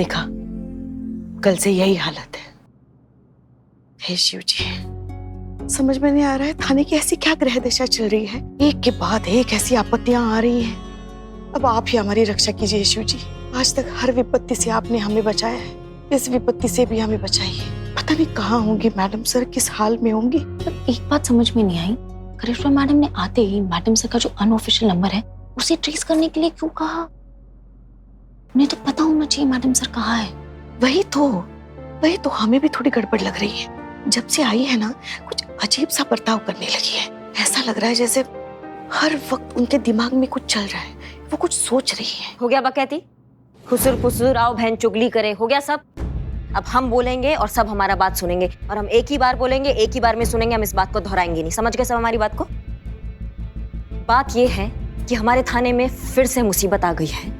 देखा, कल से यही हालत है। हे शिव जी, समझ में नहीं आ रहा है थाने की ऐसी क्या ग्रह दशा चल रही है। एक के बाद एक ऐसी आपत्तियां आ रही हैं। अब आप ही हमारी रक्षा कीजिए शिव जी। आज तक हर विपत्ति से आपने हमें बचाया है, इस विपत्ति से भी हमें बचाइए। पता नहीं कहाँ होंगी मैडम सर, किस हाल में होंगी। पर एक बात समझ में नहीं आई, करिश्मा मैडम ने आते ही मैडम सर का जो अनऑफिशियल नंबर है उसे ट्रेस करने के लिए क्यों कहा? उन्हें तो पता होना चाहिए मैडम सर कहाँ है। वही तो हमें भी थोड़ी गड़बड़ लग रही है। जब से आई है ना, कुछ अजीब सा बर्ताव करने लगी है। ऐसा लग रहा है जैसे हर वक्त उनके दिमाग में कुछ चल रहा है, वो कुछ सोच रही है। हो गया बकैती, खुसुर फुसुर आओ बहन चुगली करे, हो गया सब। अब हम बोलेंगे और सब हमारा बात सुनेंगे, और हम एक ही बार बोलेंगे, एक ही बार में सुनेंगे, हम इस बात को दोहराएंगे नहीं। समझ गए सब हमारी बात को? बात ये है कि हमारे थाने में फिर से मुसीबत आ गई है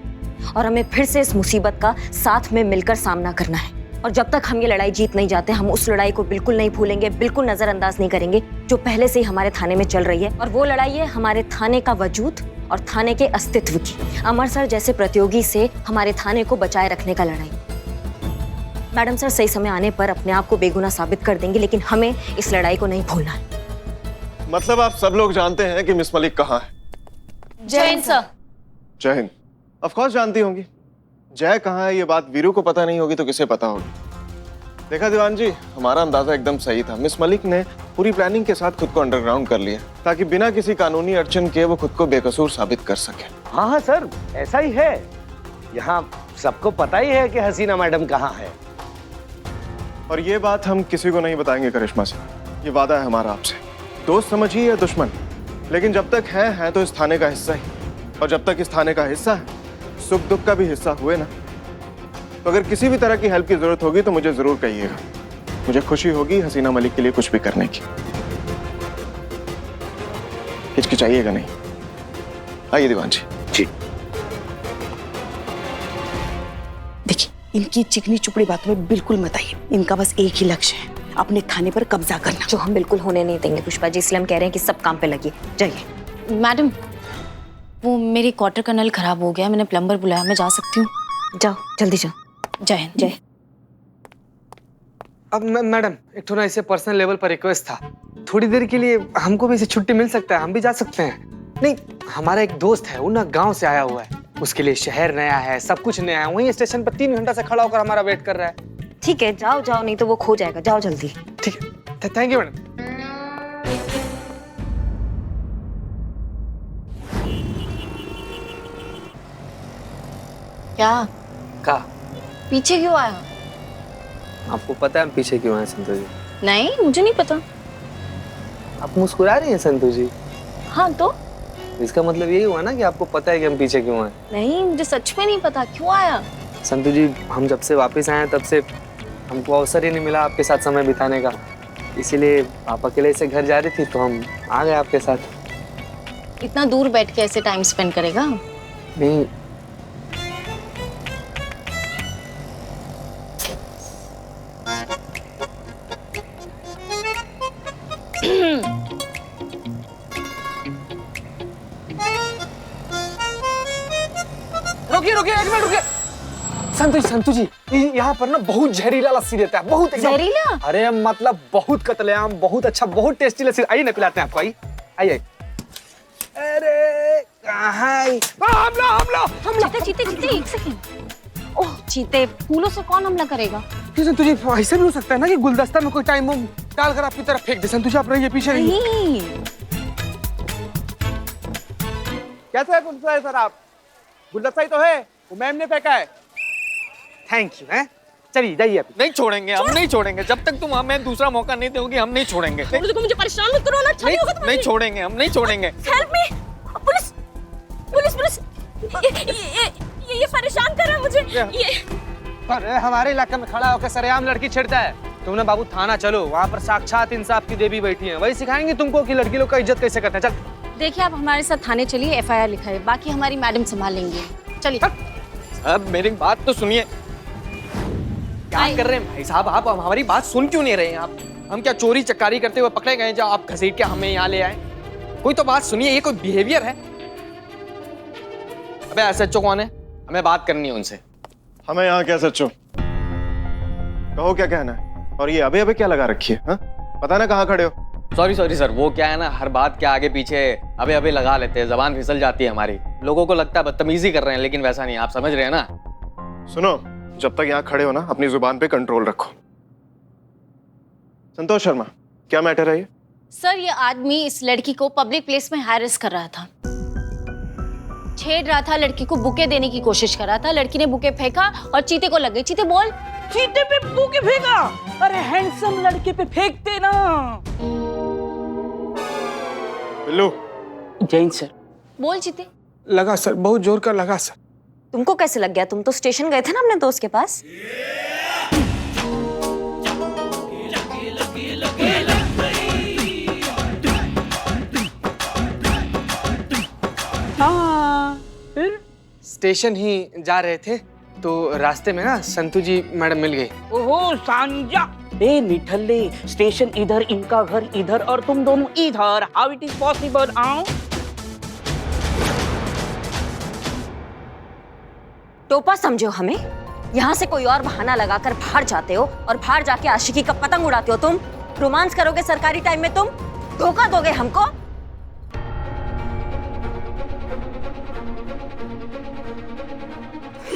और हमें फिर से इस मुसीबत का साथ में मिलकर सामना करना है। और जब तक हम ये लड़ाई जीत नहीं जाते, हम उस लड़ाई को बिल्कुल नहीं भूलेंगे, बिल्कुल नजरअंदाज नहीं करेंगे जो पहले से ही हमारे थाने में चल रही है। और वो लड़ाई है हमारे थाने का वजूद और थाने के अस्तित्व की। अमर सर जैसे प्रतियोगी से हमारे थाने को बचाए रखने का लड़ाई। मैडम सर सही समय आने पर अपने आप को बेगुनाह साबित कर देंगे, लेकिन हमें इस लड़ाई को नहीं भूलना है। मतलब आप सब लोग जानते हैं कि मिस मलिक कहाँ है? जय हिंद सर। जय हिंद। ऑफ कोर्स जानती होंगी। जय कहाँ है ये बात वीरू को पता नहीं होगी तो किसे पता होगी? देखा दीवान जी, हमारा अंदाजा एकदम सही था। मिस मलिक ने पूरी प्लानिंग के साथ खुद को अंडरग्राउंड कर लिया ताकि बिना किसी कानूनी अड़चन के वो खुद को बेकसूर साबित कर सके। हाँ सर, ऐसा ही है। यहाँ सबको पता ही है कि हसीना मैडम कहाँ है। और ये बात हम किसी को नहीं बताएंगे करिश्मा से, ये वादा है हमारा आपसे। दोस्त समझिए या दुश्मन, लेकिन जब तक है तो इस थाने का हिस्सा ही। और जब तक इस थाने का हिस्सा है, सुख दुख का भी हिस्सा हुए ना। तो अगर किसी भी तरह की हेल्प की जरूरत होगी तो मुझे जरूर कहिएगा। मुझे खुशी होगी हसीना मलिक के लिए कुछ भी करने की। हिचकिचाइएगा नहीं। आइए दीवान जी। जी। देखिए, इनकी चिकनी चुपड़ी बातों में बिल्कुल मत आइए। इनका बस एक ही लक्ष्य है, अपने थाने पर कब्जा करना, जो हम बिल्कुल होने नहीं देंगे पुष्पा जी। इसलिए हम कह रहे हैं कि सब काम पे लगिए। जाइए। मैडम, वो मेरी क्वार्टर का नल खराब हो गया, मैंने प्लम्बर बुलाया, मैं जा सकती हूँ? जाओ, जल्दी जाओ। जय हिंद। जय। अब मैडम, एक थोड़ा इसे पर्सनल लेवल पर रिक्वेस्ट था, थोड़ी देर के लिए हमको भी इसे छुट्टी मिल सकता है? हम भी जा सकते हैं? नहीं, हमारा एक दोस्त है, वो ना गांव से आया हुआ है, उसके लिए शहर नया है, सब कुछ नया है। वहीं स्टेशन पर 3 घंटा से खड़ा होकर हमारा वेट कर रहा है। ठीक है, जाओ जाओ, नहीं तो वो खो जाएगा। जाओ जल्दी। ठीक है, थैंक यू मैडम। क्या का पीछे क्यों आया? आपको पता है हम पीछे क्यों आए संतोष जी? नहीं, मुझे नहीं पता। आप मुस्कुरा रही हैं संतोष जी? हाँ तो? इसका मतलब यही हुआ ना कि आपको पता है कि हम पीछे क्यों आए? नहीं, मुझे सच में नहीं पता क्यों आया। संतोष जी, हम जब से वापस आए हैं तब से हमको अवसर ही नहीं मिला आपके साथ समय बिताने का। इसीलिए आप अकेले से घर जा रही थी तो हम आ गए आपके साथ। इतना दूर बैठ के ऐसे टाइम स्पेंड करेगा? नहीं, रुकिए, 1 मिनट रुकिए। संतु जी, यहाँ पर ना बहुत जहरीला लस्सी देता है, बहुत एकदम। जहरीला? अरे मतलब बहुत कतलेआम, बहुत अच्छा, बहुत टेस्टी लस्सी। आइए ना, पिलाते हैं आपको। आइए। अरे कहाँ? हमला। चीते, एक सेकंड। ओह चीते, फूलों से कौन हमला करेगा? क्यों संतु जी, ऐसा भी हो सकता है ना कि गुलदस्ता में कोई टाइम डालकर आपकी तरफ फेंक दे। संतु जी, आप रहिए, पीछे रहिए। नहीं। कैसा है गुलदस्ता है सर? आप गुलदस्ता ही तो है, वो मैम ने फेंका है। Thank you. है, चलिए जाइए आप। नहीं छोड़ेंगे, हम नहीं छोड़ेंगे जब तक तुम हमें दूसरा मौका नहीं दोगी। हम नहीं छोड़ेंगे। मुझे परेशान मत करो ना। नहीं छोड़ेंगे, हम नहीं छोड़ेंगे। Help me. पुलिस। ये परेशान कर रहा है मुझे। ये अरे हमारे इलाके में खड़ा होकर सरेआम लड़की छेड़ता है। तुमने बाबू थाना चलो, वहाँ पर साक्षात इंसाफ की देवी बैठी है, वही सिखाएंगे तुमको कि लड़की लोग का इज्जत कैसे करते हैं। चल देखिए, आप हमारे साथ थाने चलिए, FIR लिखाइए, बाकी हमारी मैडम संभाल लेंगे। चलिए। अब मेरी बात तो सुनिए। क्या कर रहे हैं भाई साहब? आप हमारी बात सुन क्यों नहीं रहे हैं? आप हम क्या चोरी चकारी करते हुए पकड़े गए जो आप घसीट के हमें यहाँ ले आए? कोई तो बात सुनिए, ये कोई बिहेवियर है? अबे SHO कौन है? हमें बात करनी है उनसे। हमें यहाँ क्या सच हो? कहो क्या कहना है? और ये अबे अबे क्या लगा रखी है? हाँ? पता ना कहाँ खड़े हो? सॉरी सॉरी सर, वो क्या है ना, हर बात के आगे पीछे अबे अबे लगा लेते हैं, जबान फिसल जाती है हमारी। लोगों को लगता है बदतमीजी कर रहे हैं, लेकिन वैसा नहीं, आप समझ रहे हैं ना। सुनो, जब तक यहाँ खड़े हो ना, अपनी जुबान पे कंट्रोल रखो। संतोष शर्मा, क्या मैटर है ये? सर, ये आदमी इस लड़की को पब्लिक प्लेस में हैरेस कर रहा था, छेड़ रहा था, लड़की को बुके देने की कोशिश कर रहा था। लड़की ने बुके फेंका और चीते को लग गई। चीते बोल। चीते पे बुके फेंका? अरे हैंडसम लड़के पे फेंकते ना। बिल्लू। जैन सर। बोल चीते। लगा सर, बहुत जोर का लगा सर। तुमको कैसे लग गया? तुम तो स्टेशन गए थे ना अपने दोस्त के पास। हाँ, फिर? स्टेशन ही जा रहे थे तो रास्ते में ना संतू जी मैडम मिल गई। ओहो सांजा। ए निठल्ले, स्टेशन इधर, इनका घर इधर और तुम दोनों इधर। How it is possible? आओ। टोपा समझो हमें? यहाँ से कोई और बहाना लगाकर बाहर जाते हो और बाहर जाके आशिकी का पतंग उड़ाते हो। तुम रोमांस करोगे सरकारी टाइम में? तुम धोखा दोगे हमको?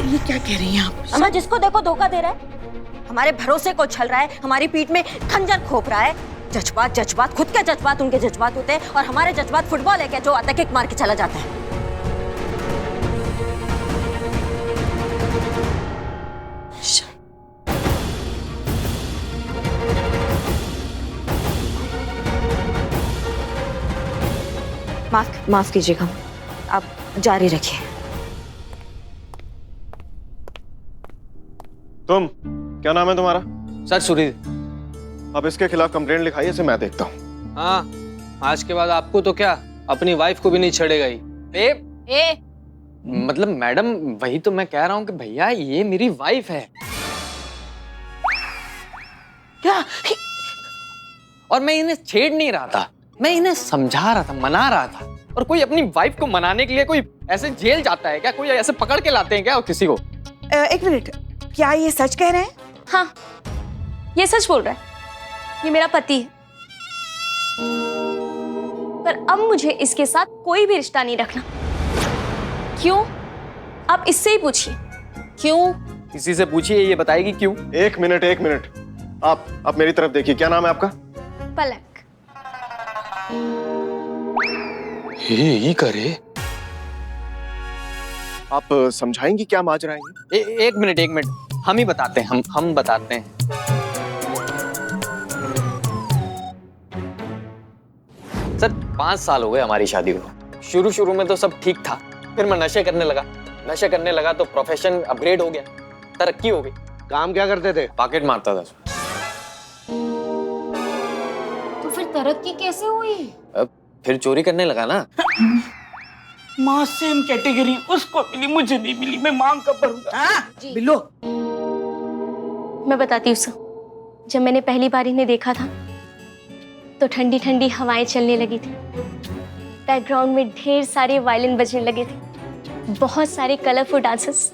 ये क्या कह रही हैं आप? अम्मा, जिसको देखो धोखा दे रहा है, हमारे भरोसे को छल रहा है, हमारी पीठ में खंजर खोप रहा है। जज्बात जज्बात, खुद के जज्बात उनके जज्बात होते हैं और हमारे जज्बात फुटबॉल है क्या जो आता किक मार के चला जाता है। माफ कीजिएगा, आप जारी रखिए। तुम, क्या नाम है तुम्हारा? सर सुरील। अब इसके खिलाफ कंप्लेंट लिखाई, इसे मैं देखता हूँ। हाँ, आज के बाद आपको तो क्या, अपनी वाइफ को भी नहीं छेड़ेगा ही। ए, मतलब मैडम, वही तो मैं कह रहा हूँ कि भैया ये मेरी वाइफ है। क्या? और मैं इन्हें छेड़ नहीं रहा था, मैं इन्हें समझा रहा था, मना रहा था। और कोई अपनी वाइफ को मनाने के लिए कोई ऐसे जेल जाता है क्या? कोई ऐसे पकड़ के लाते हैं क्या किसी को? एक मिनट, क्या ये सच कह रहे हैं? हाँ, ये सच बोल रहा है। ये मेरा पति है, पर अब मुझे इसके साथ कोई भी रिश्ता नहीं रखना। क्यों? आप इससे ही पूछिए। क्यों? किसी से पूछिए, ये बताएगी क्यों। एक मिनट, आप मेरी तरफ देखिए। क्या नाम है आपका? पलक। ये करे। आप समझाएंगी क्या माजरा है ये? एक मिनट, हम ही बताते हैं, हम बताते हैं। सर 5 साल हो गए हमारी शादी को। शुरू में तो सब ठीक था, फिर मैं नशे करने लगा तो प्रोफेशन अपग्रेड हो गया, तरक्की हो गई। काम क्या करते थे? पॉकेट मारता था। तो फिर तरक्की कैसे हुई? अब फिर चोरी करने लगा ना। माँ सेम कैटेगरी, उसको मिली मुझे नहीं मिली, मैं मांग कब भरूंगा? बिल्लो, मैं बताती हूँ सर। जब मैंने पहली बार इन्हें देखा था तो ठंडी ठंडी हवाएं चलने लगी थी, बैकग्राउंड में ढेर सारे वायलिन बजने लगे थे, बहुत सारे कलरफुल डांसर्स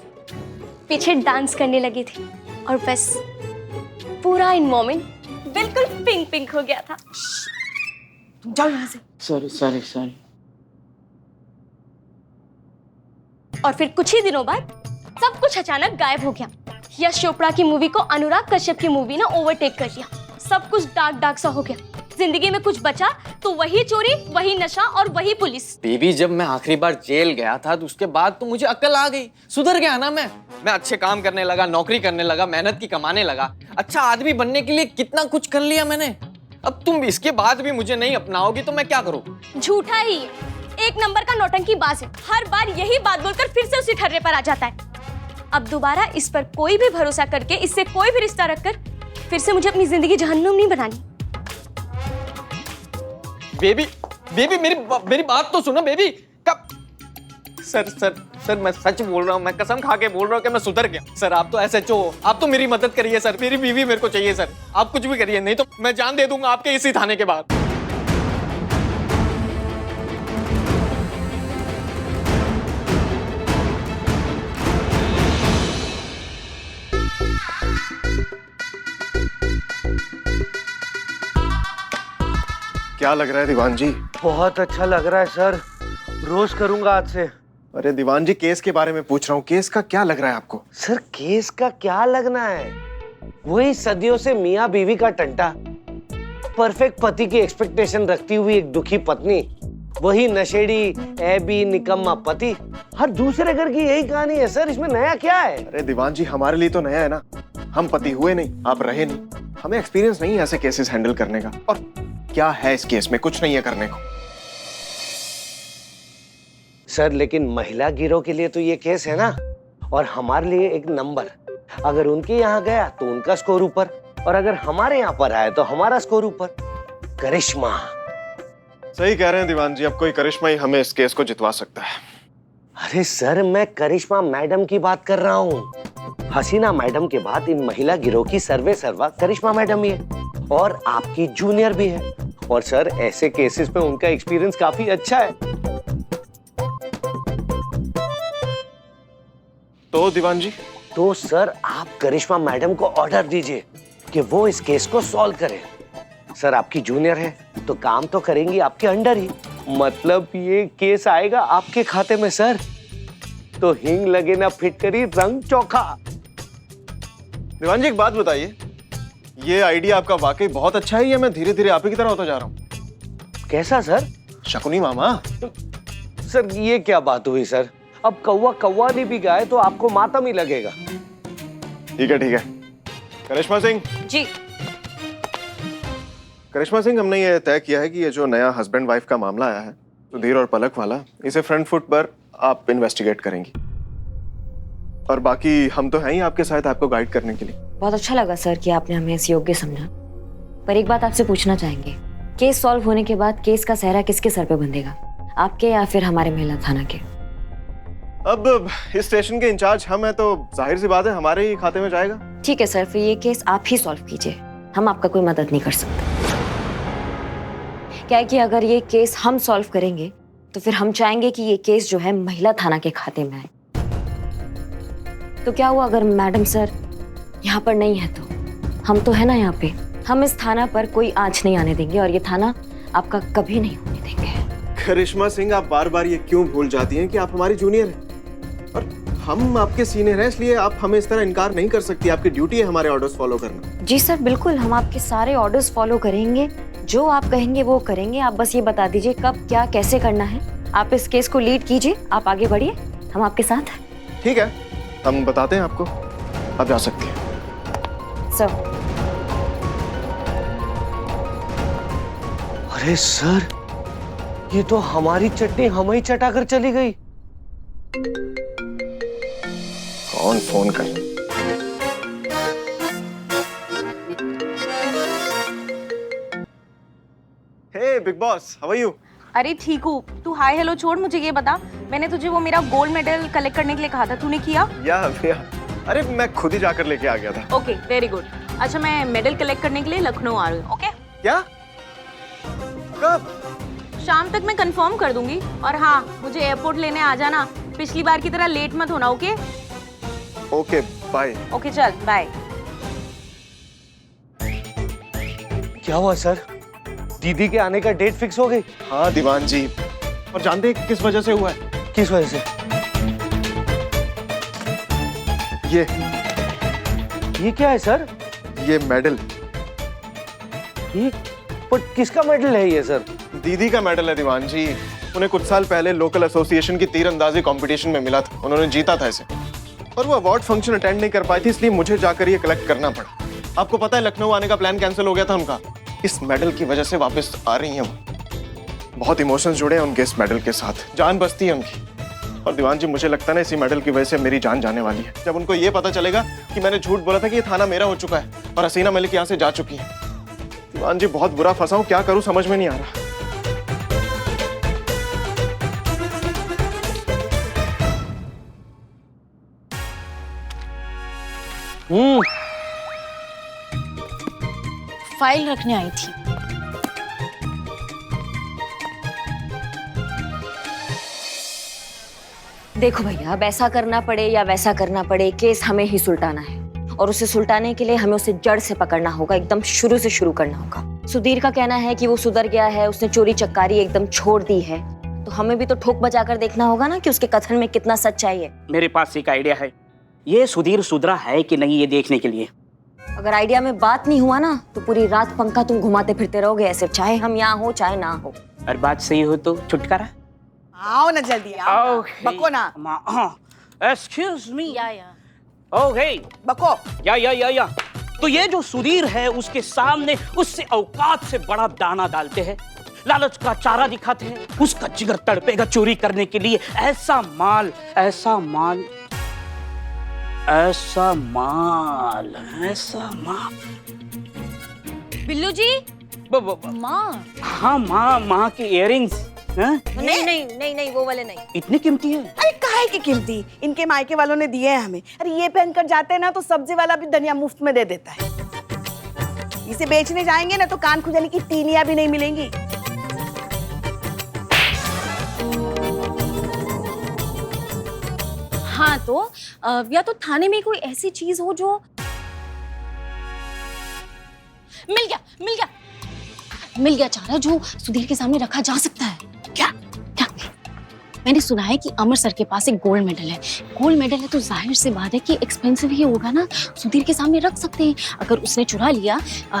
पीछे डांस करने लगे थे और बस पूरा एनवायरनमेंट बिल्कुल पिंक पिंक हो गया था। तुम जाओ यहाँ से। सॉरी। और फिर कुछ ही दिनों बाद सब कुछ अचानक गायब हो गया। यश चोपड़ा की मूवी को अनुराग कश्यप की मूवी ने ओवरटेक कर लिया। सब कुछ डार्क सा हो गया। जिंदगी में कुछ बचा तो वही चोरी, वही नशा और वही पुलिस। बेबी, जब मैं आखिरी बार जेल गया था तो उसके बाद तो मुझे अक्ल आ गई, सुधर गया ना मैं अच्छे काम करने लगा, नौकरी करने लगा, मेहनत की कमाने लगा, अच्छा आदमी बनने के लिए कितना कुछ कर लिया मैंने। अब तुम इसके बाद भी मुझे नहीं अपनाओगी तो मैं क्या करूँ? झूठा ही है, एक नंबर का नौटंकी बाज है। हर बार यही बात बोलकर फिर से उसी ठर्रे पर आ जाता है। अब दोबारा इस पर कोई भी भरोसा करके, इससे कोई भी रिश्ता रखकर फिर से मुझे अपनी जिंदगी जहन्नुम नहीं बनानी। बेबी मेरी बात तो सुनो बेबी। कब? सर मैं सच बोल रहा हूँ, मैं कसम खा के बोल रहा हूँ कि मैं सुधर गया। सर आप तो SHO हो, आप तो मेरी मदद करिए सर, मेरी बीवी मेरे को चाहिए सर, आप कुछ भी करिए, नहीं तो मैं जान दे दूंगा आपके इसी थाने के बाद। क्या लग रहा है दीवान जी? बहुत अच्छा लग रहा है सर, रोज करूंगा आज से। अरे दीवान जी, केस के बारे में पूछ रहा हूँ, केस का क्या लग रहा है आपको? सर केस का क्या लगना है, वही सदियों से मियाँ बीवी का टंटा, परफेक्ट पति की एक्सपेक्टेशन रखती हुई एक दुखी पत्नी, वही नशेड़ी ऐबी निकम्मा पति। हर दूसरे घर की यही कहानी है सर, इसमें नया क्या है? अरे दीवान जी, हमारे लिए तो नया है ना, हम पति हुए नहीं, आप रहे नहीं, हमें एक्सपीरियंस नहीं है ऐसे केसेस हैंडल करने का। और क्या है इस केस में? कुछ नहीं है करने को। सर लेकिन महिला गिरोह के लिए तो ये केस है ना, और हमारे लिए एक नंबर। अगर उनके यहाँ गया तो उनका स्कोर ऊपर, और अगर हमारे यहाँ पर आए तो हमारा स्कोर ऊपर। करिश्मा। सही कह रहे हैं दीवान जी, अब कोई करिश्मा ही हमें इस केस को जितवा सकता है। अरे सर मैं करिश्मा मैडम की बात कर रहा हूँ। हसीना मैडम के बाद इन महिला गिरोह की सर्वे सर्वा करिश्मा मैडम ही है, और आपकी जूनियर भी है। और सर ऐसे केसेस में उनका एक्सपीरियंस काफी अच्छा है। तो दीवान जी? तो सर आप करिश्मा मैडम को ऑर्डर दीजिए कि वो इस केस को सॉल्व करे। सर आपकी जूनियर है तो काम तो करेंगी आपके अंडर ही, मतलब ये केस आएगा आपके खाते में सर। तो हिंग लगे ना फिटकरी रंग चोखा। दीवान जी एक बात बताइए, ये आइडिया आपका वाकई बहुत अच्छा है या मैं धीरे धीरे आप ही की तरह होता जा रहा हूँ? कैसा सर? शकुनी मामा। सर ये क्या बात हुई सर? अब कौवा कौवा नहीं भी गाए तो आपको मातम ही लगेगा। ठीक है ठीक है। करिश्मा सिंह। जी। करिश्मा सिंह, हमने ये तय किया है कि ये जो नया हस्बैंड वाइफ का मामला आया है, सुधीर और पलक वाला, इसे फ्रंट फुट पर आप इन्वेस्टिगेट करेंगी, और बाकी हम तो हैं ही आपके साथ आपको गाइड करने के लिए। बहुत अच्छा लगा सर कि आपने हमें इस योग्य समझा, पर एक बात आपसे पूछना चाहेंगे, केस सॉल्व होने के बाद केस का सहरा किसके सर पे बंधेगा, आपके या फिर हमारे महिला थाना के? अब इस स्टेशन के इंचार्ज हम हैं तो जाहिर सी बात है हमारे ही खाते में जाएगा। ठीक है सर, फिर ये केस आप ही सॉल्व कीजिए, हम आपका कोई मदद नहीं कर सकते। क्या है कि अगर ये केस हम सॉल्व करेंगे तो फिर हम चाहेंगे कि ये केस जो है महिला थाना के खाते में आए। तो क्या हुआ अगर मैडम सर यहाँ पर नहीं है? तो हम तो है ना यहाँ पे, हम इस थाना पर कोई आंच नहीं आने देंगे और ये थाना आपका कभी नहीं होने देंगे। करिश्मा सिंह, आप बार बार ये क्यों भूल जाती हैं कि आप हमारी जूनियर हैं और हम आपके सीनियर हैं, इसलिए आप हमें इस तरह इनकार नहीं कर सकती। आपकी ड्यूटी है हमारे ऑर्डर्स फॉलो करना। जी सर बिल्कुल, हम आपके सारे ऑर्डर्स फॉलो करेंगे, जो आप कहेंगे वो करेंगे। आप बस ये बता दीजिए कब क्या कैसे करना है। आप इस केस को लीड कीजिए, आप आगे बढ़िए, हम आपके साथ हैं। ठीक है, हम बताते हैं आपको, आप जा सकती हैं। सर। अरे सर, ये तो हमारी चटनी हम ही चटा कर चली गई। कौन फोन कर? Hey big boss, how are you? अरे ठीक हूँ, तू हाय हेलो छोड़, मुझे ये बता, मैंने तुझे वो मेरा गोल्ड मेडल कलेक्ट करने के लिए कहा था, तूने किया? या अरे मैं खुद ही जाकर लेके आ गया था। Okay very good. अच्छा मैं मेडल कलेक्ट करने के लिए लखनऊ आ रही हूँ। ओके? क्या? कब? शाम तक मैं कंफर्म कर दूंगी। और हाँ, मुझे एयरपोर्ट लेने आ जाना, पिछली बार की तरह लेट मत होना। ओके? Okay bye. ओके चल बाय। क्या हुआ सर? दीदी के आने का डेट फिक्स हो गई? हाँ दीवान जी, और जानते हैं किस वजह से हुआ है? किस वजह से? ये क्या है सर? ये मेडल। ये पर किसका मेडल है ये सर? दीदी का मेडल है दीवान जी। उन्हें कुछ साल पहले लोकल एसोसिएशन की तीरंदाजी कंपटीशन में मिला था, उन्होंने जीता था इसे, और वो अवार्ड फंक्शन अटेंड नहीं कर पाई थी, इसलिए मुझे जाकर ये कलेक्ट करना पड़ा। आपको पता है लखनऊ आने का प्लान कैंसिल हो गया था उनका, इस मेडल की वजह से वापस आ रही हैं वो। बहुत इमोशंस जुड़े हैं उनके इस मेडल के साथ, जान बसती है उनकी। और दीवान जी मुझे लगता है ना इसी मेडल की वजह से मेरी जान जाने वाली है। जब उनको ये पता चलेगा कि मैंने झूठ बोला था कि ये थाना मेरा हो चुका है और हसीना मलिक यहाँ से जा चुकी है। दीवान जी बहुत बुरा फंसा हूँ, क्या करूँ समझ में नहीं आ रहा। फाइल रखने आई थी। देखो भैया, अब ऐसा करना पड़े या वैसा करना पड़े, केस हमें ही सुलटाना है, और उसे सुलटाने के लिए हमें उसे जड़ से पकड़ना होगा, एकदम शुरू से शुरू करना होगा। सुधीर का कहना है कि वो सुधर गया है, उसने चोरी चकारी एकदम छोड़ दी है, तो हमें भी तो ठोक बजाकर देखना होगा ना कि उसके कथन में कितना सच्चाई है। मेरे पास एक आइडिया है, ये सुधीर सुधरा है कि नहीं ये देखने के लिए। अगर आइडिया में बात नहीं हुआ ना तो पूरी रात पंखा तुम घुमाते फिरते रहोगे ऐसे, चाहे हम यहाँ हो चाहे ना हो। और बात सही हो तो छुटकारा। आओ ना जल्दी आओ, बको ना। Excuse me. या ओके बको। या तो ये जो सुधीर है उसके सामने उससे औकात से बड़ा दाना डालते हैं, लालच का चारा दिखाते हैं, उसका जिगर तड़पेगा चोरी करने के लिए। ऐसा माल ऐसा माल ऐसा माल ऐसा माल। बिल्लू जी, माँ। हाँ माँ के इयररिंग्स। नहीं वो वाले नहीं। इतनी कीमती है? अरे काहे की कीमती, इनके मायके वालों ने दिए हैं हमें। अरे ये पहनकर जाते हैं ना तो सब्जी वाला भी धनिया मुफ्त में दे देता है। इसे बेचने जाएंगे ना तो कान खुजाने की तीलियां भी नहीं मिलेंगी। हाँ तो या तो थाने में कोई ऐसी चीज हो जो मिल गया चारा जो सुधीर के सामने रखा जा सकता है। क्या मैंने सुना है कि अमर सर के पास एक गोल्ड मेडल है। गोल्ड मेडल है तो जाहिर सी बात है कि एक्सपेंसिव ही होगा ना, सुधीर के सामने रख सकते हैं। अगर उसने चुरा लिया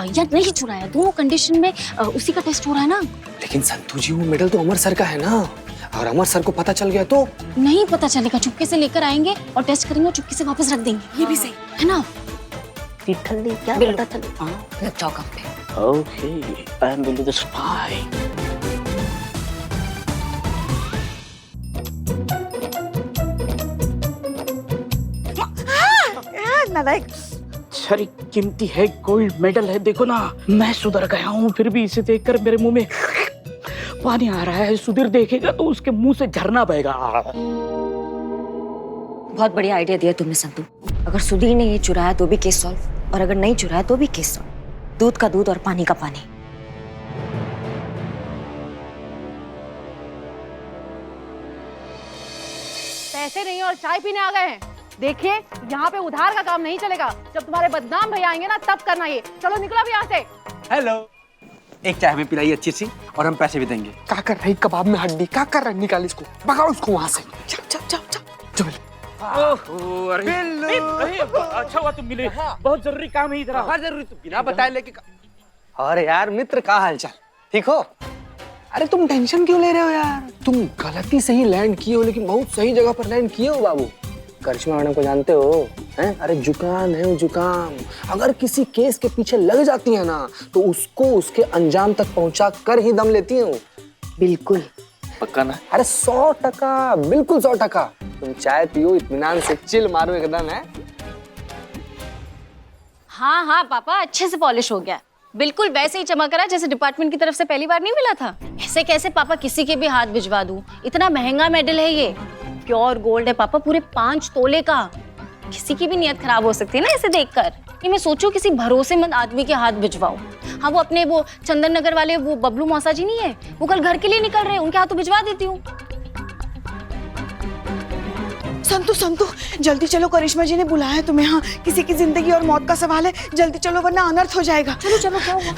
या नहीं चुराया, दोनों कंडीशन में उसी का टेस्ट हो रहा है ना। लेकिन संतू जी वो मेडल तो अमर सर का है ना, और अमर सर को पता चल गया तो? नहीं पता चलेगा, चुपके से लेकर आएंगे और टेस्ट करेंगे और चुपके से वापस रख देंगे। ये भी सही है ना। क्या पता चला? लग जाओ काम पे। Okay, I am Billy the spy. नालायक। सारी कीमती है, गोल्ड मेडल है। देखो ना, मैं सुधर गया हूँ फिर भी इसे देखकर मेरे मुंह में पानी आ रहा है। सुधीर देखेगा तो उसके मुंह से झरना बहेगा। बहुत बढ़िया आइडिया दिया तुमने संतू। अगर सुधीर ने ये चुराया तो भी केस सॉल्व, और अगर नहीं चुराया तो भी केस सॉल्व। दूध का दूध और पानी का पानी। पैसे नहीं और चाय पीने आ गए हैं। देखिए यहाँ पे उधार का काम नहीं चलेगा। जब तुम्हारे बदनाम भैया आएंगे ना तब करना ये। चलो निकलो अभी यहाँ से। हेलो, एक चाय हमें पिलाई अच्छी सी, और हम पैसे भी देंगे। क्या कर रही कबाब में हड्डी, क्या कर रही? निकाल इसको, भगाओ उसको वहां से। चल ओहो, अरे अच्छा हुआ तुम मिले, बहुत जरूरी काम है इधर। हाँ जरूरी, तो बिना बताए लेके। अरे यार मित्र, क्या हालचाल? ठीक हो? अरे तुम टेंशन क्यों ले रहे हो यार? तुम गलती से ही लैंड किए हो, लेकिन बहुत सही जगह पर लैंड किए हो बाबू। करिश्मा मैडम को जानते हो हैं? अरे जुकाम है जुकाम। अगर किसी केस के पीछे लग जाती है ना तो उसको उसके अंजाम तक पहुंचा कर ही दम लेती हूँ। बिल्कुल पक्का ना? अरे 100%, बिल्कुल 100%। तुम चाय पियो, इत्मीनान से चिल मारो एकदम। है हाँ पापा, अच्छे से पॉलिश हो गया, बिल्कुल वैसे ही चमक रहा है जैसे डिपार्टमेंट की तरफ से पहली बार नहीं मिला था। ऐसे कैसे पापा किसी के भी हाथ भिजवा दूं? इतना महंगा मेडल है ये, प्योर गोल्ड है पापा, पूरे 5 तोले का। किसी की भी नियत खराब हो सकती है ना इसे देखकर। ये मैं सोचूं किसी भरोसेमंद आदमी के हाथ भिजवाऊं। हाँ वो अपने वो चंदन नगर वाले वो बबलू मौसा जी नहीं है, वो कल घर के लिए निकल रहे हैं, उनके हाथों भिजवा देती हूँ। संतू जल्दी चलो, करिश्मा जी ने बुलाया है तुम्हें। हाँ किसी की जिंदगी और मौत का सवाल है, जल्दी चलो वरना अनर्थ हो जाएगा। चलो क्या हुआ?